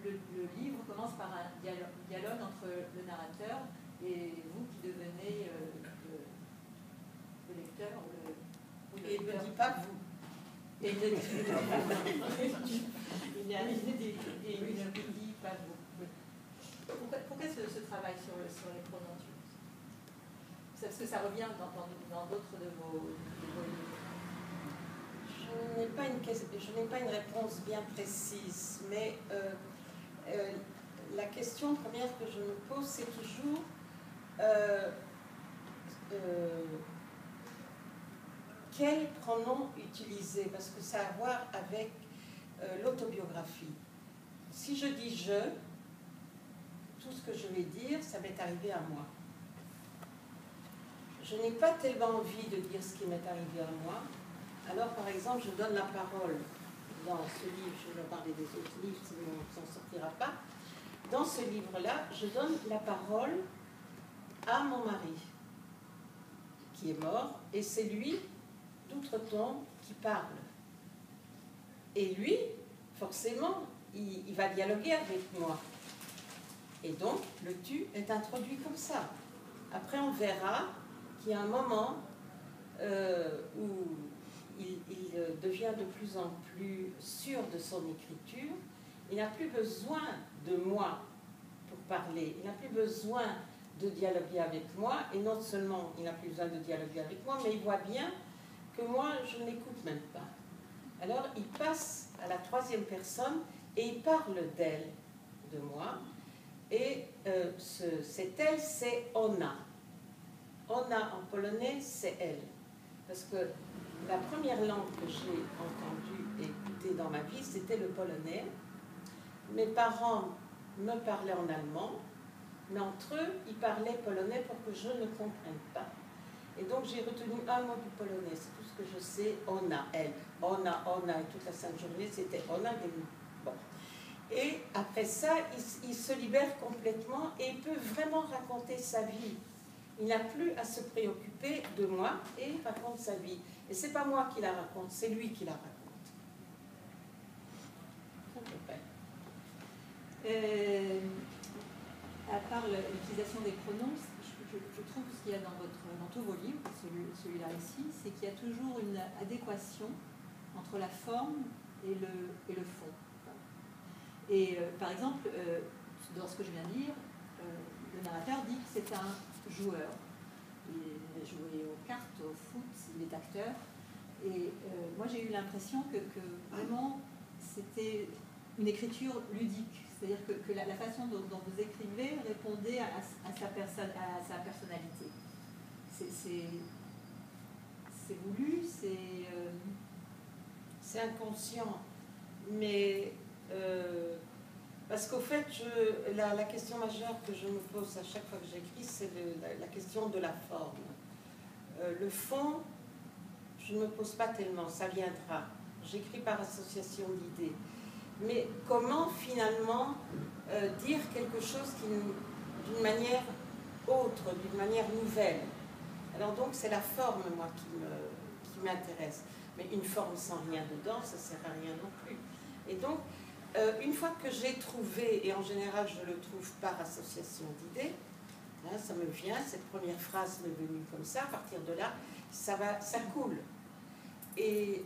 le livre commence par un dialogue entre le narrateur et vous qui devenez le lecteur. Et il ne dit pas vous. Et il ne dit pas vous. Pourquoi ce travail sur les pronoms? Parce que ça revient dans d'autres de vos livres. Je n'ai pas une réponse bien précise, mais la question première que je me pose, c'est toujours quel pronom utiliser, parce que ça a à voir avec l'autobiographie. Si je dis je, tout ce que je vais dire, ça m'est arrivé à moi. Je n'ai pas tellement envie de dire ce qui m'est arrivé à moi. Alors, par exemple, je donne la parole dans ce livre, je vais parler des autres livres, sinon on ne s'en sortira pas. Dans ce livre-là, je donne la parole à mon mari, qui est mort, et c'est lui, d'outre-tombe, qui parle. Et lui, forcément, il va dialoguer avec moi. Et donc, le tu est introduit comme ça. Après, on verra qu'il y a un moment où il devient de plus en plus sûr de son écriture. Il n'a plus besoin de moi pour parler. Il n'a plus besoin de dialoguer avec moi. Et non seulement il n'a plus besoin de dialoguer avec moi, mais il voit bien que moi, je ne l'écoute même pas. Alors, il passe à la troisième personne et il parle d'elle, de moi. Et c'est elle, c'est ona. Ona en polonais, c'est elle. Parce que la première langue que j'ai entendue et écoutée dans ma vie, c'était le polonais. Mes parents me parlaient en allemand, mais entre eux, ils parlaient polonais pour que je ne comprenne pas. Et donc j'ai retenu un mot du polonais, c'est tout ce que je sais, ona, elle. Ona, et toute la sainte journée, c'était ona. Bon. Et après ça, il se libère complètement et il peut vraiment raconter sa vie. Il n'a plus à se préoccuper de moi et il raconte sa vie. Et c'est pas moi qui la raconte, c'est lui qui la raconte. À part l'utilisation des pronoms, je trouve ce qu'il y a dans tous vos livres, celui-là ici, c'est qu'il y a toujours une adéquation entre la forme et le fond. Et par exemple, dans ce que je viens de lire, le narrateur dit que c'est un joueur. Il a joué aux cartes, au foot, il est acteur. Et moi j'ai eu l'impression que vraiment c'était une écriture ludique. C'est-à-dire que la façon dont vous écrivez répondait à sa personnalité. C'est voulu, c'est inconscient. Mais parce qu'au fait, la question majeure que je me pose à chaque fois que j'écris, c'est la question de la forme. Le fond, je ne me pose pas tellement, ça viendra. J'écris par association d'idées. Mais comment finalement dire quelque chose d'une manière autre, d'une manière nouvelle? Alors donc c'est la forme, moi, qui m'intéresse. Mais une forme sans rien dedans, ça ne sert à rien non plus. Et donc, une fois que j'ai trouvé, et en général je le trouve par association d'idées, hein, ça me vient, cette première phrase m'est venue comme ça, à partir de là, ça coule. Et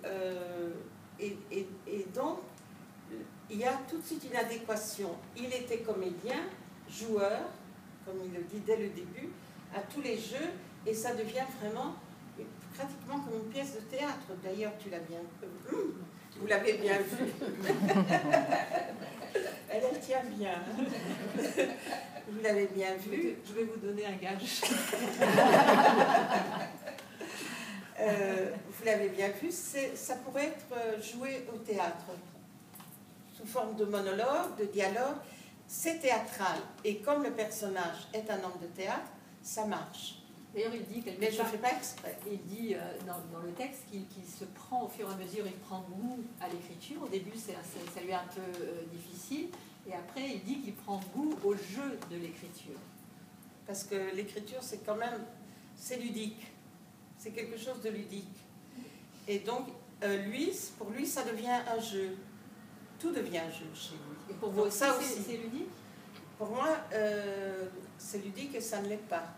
donc, il y a tout de suite une adéquation. Il était comédien, joueur, comme il le dit dès le début, à tous les jeux, et ça devient vraiment pratiquement comme une pièce de théâtre. D'ailleurs, tu l'as bien... vous l'avez bien vu. Elle tient bien. Vous l'avez bien vu. Je vais vous donner un gage. Vous l'avez bien vu, ça pourrait être joué au théâtre, sous forme de monologue, de dialogue. C'est théâtral. Et comme le personnage est un homme de théâtre, ça marche. D'ailleurs, il dit quelque mais je ne fais pas exprès. Il dit dans le texte qu'il se prend au fur et à mesure, il prend goût à l'écriture. Au début, ça lui est un peu difficile. Et après, il dit qu'il prend goût au jeu de l'écriture. Parce que l'écriture, c'est quand même... c'est ludique. C'est quelque chose de ludique. Et donc, pour lui, ça devient un jeu. tout devient jeu chez lui. Et pour vous aussi, c'est ludique? Pour moi, c'est ludique et ça ne l'est pas.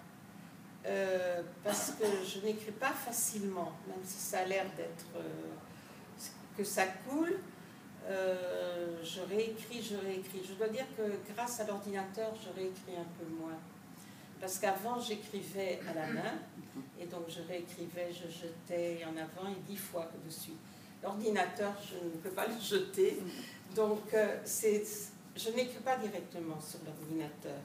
Parce que je n'écris pas facilement, même si ça a l'air d'être que ça coule. Je réécris. Je dois dire que grâce à l'ordinateur, je réécris un peu moins. Parce qu'avant, j'écrivais à la main, et donc je réécrivais, je jetais en avant et 10 fois dessus. L'ordinateur, je ne peux pas le jeter, donc je n'écris pas directement sur l'ordinateur.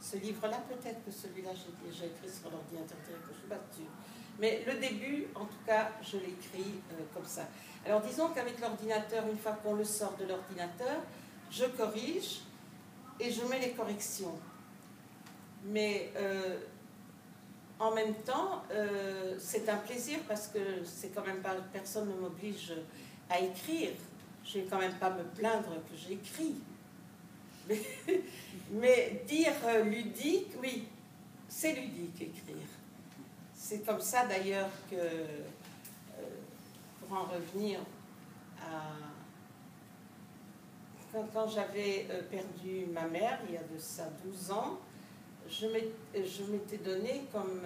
Ce livre-là, peut-être que celui-là, j'ai déjà écrit sur l'ordinateur direct, je ne suis pas sûre. Mais le début, en tout cas, je l'écris comme ça. Alors disons qu'avec l'ordinateur, une fois qu'on le sort de l'ordinateur, je corrige et je mets les corrections. Mais en même temps, c'est un plaisir parce que c'est quand même pas, personne ne m'oblige à écrire. Je ne vais quand même pas me plaindre que j'écris. Mais dire ludique, oui, c'est ludique écrire. C'est comme ça d'ailleurs que, pour en revenir à... Quand j'avais perdu ma mère, il y a de ça 12 ans, je m'étais donné comme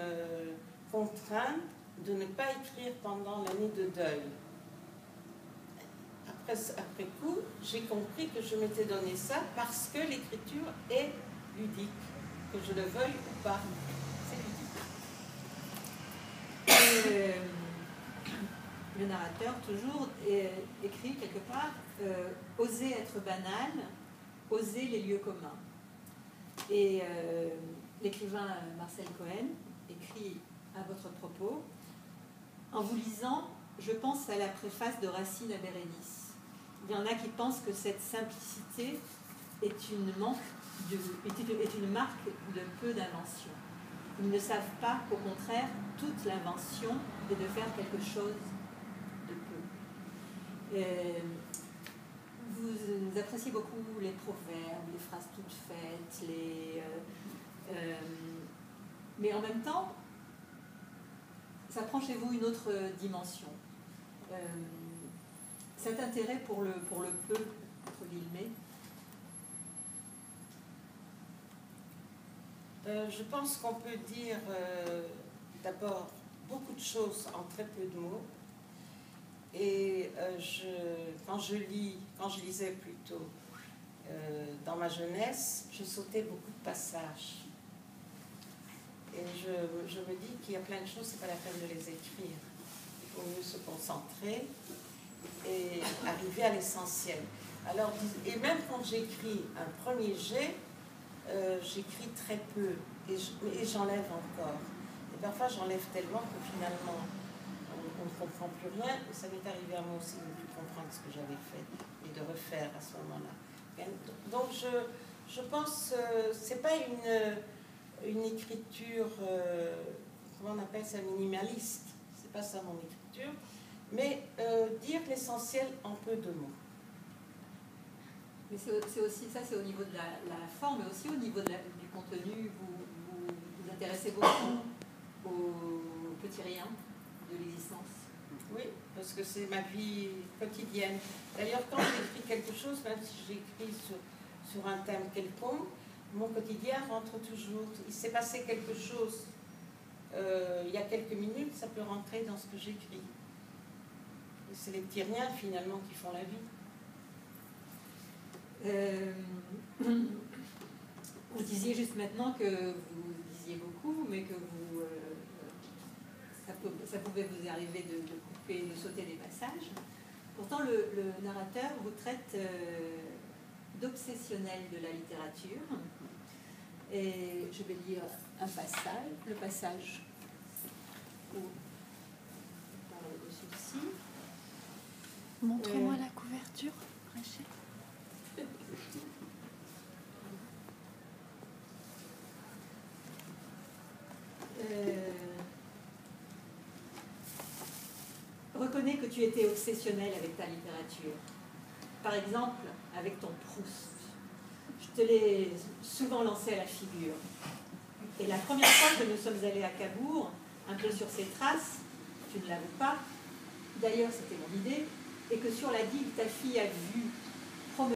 contrainte de ne pas écrire pendant l'année de deuil. Après coup, j'ai compris que je m'étais donné ça parce que l'écriture est ludique, que je le veuille ou pas. C'est ludique. Le narrateur, toujours, écrit quelque part oser être banal, oser les lieux communs. Et l'écrivain Marcel Cohen écrit à votre propos: en vous lisant, je pense à la préface de Racine à Bérénice. Il y en a qui pensent que cette simplicité est une marque de peu d'invention. Ils ne savent pas qu'au contraire, toute l'invention est de faire quelque chose de peu. Vous appréciez beaucoup les proverbes, les phrases toutes faites, mais en même temps, ça prend chez vous une autre dimension. Cet intérêt pour le peu, entre guillemets. Je pense qu'on peut dire d'abord beaucoup de choses en très peu de mots. Et quand je lisais plutôt dans ma jeunesse, je sautais beaucoup de passages. Et je me dis qu'il y a plein de choses, c'est pas la peine de les écrire. Il faut mieux se concentrer et arriver à l'essentiel. Alors, et même quand j'écris un premier jet, j'écris très peu et j'enlève encore. Et parfois j'enlève tellement que finalement on ne comprend plus rien. Et ça m'est arrivé à moi aussi de ne plus comprendre ce que j'avais fait et de refaire à ce moment-là. Donc je pense que c'est pas une écriture, comment on appelle ça, minimaliste. C'est pas ça mon écriture. Mais dire l'essentiel en peu de mots. Mais c'est aussi ça, c'est au niveau de la forme, mais aussi au niveau du contenu. Vous intéressez beaucoup aux petits riens de l'existence. Oui, parce que c'est ma vie quotidienne. D'ailleurs, quand j'écris quelque chose, même si j'écris sur un thème quelconque, mon quotidien rentre toujours. Il s'est passé quelque chose il y a quelques minutes, ça peut rentrer dans ce que j'écris. C'est les petits riens finalement qui font la vie. Vous disiez juste maintenant que vous lisiez beaucoup, mais que ça pouvait vous arriver de couper, de sauter des passages. Pourtant, le narrateur vous traite d'obsessionnel de la littérature. Et je vais lire un passage, le passage où on parle de ceci. Montre-moi la couverture, Rachel. Reconnais que tu étais obsessionnel avec ta littérature. Par exemple, avec ton Proust. Je te l'ai souvent lancé à la figure. Et la première fois que nous sommes allés à Cabourg, un peu sur ses traces, tu ne l'avoues pas, d'ailleurs c'était mon idée, et que sur la digue ta fille a vu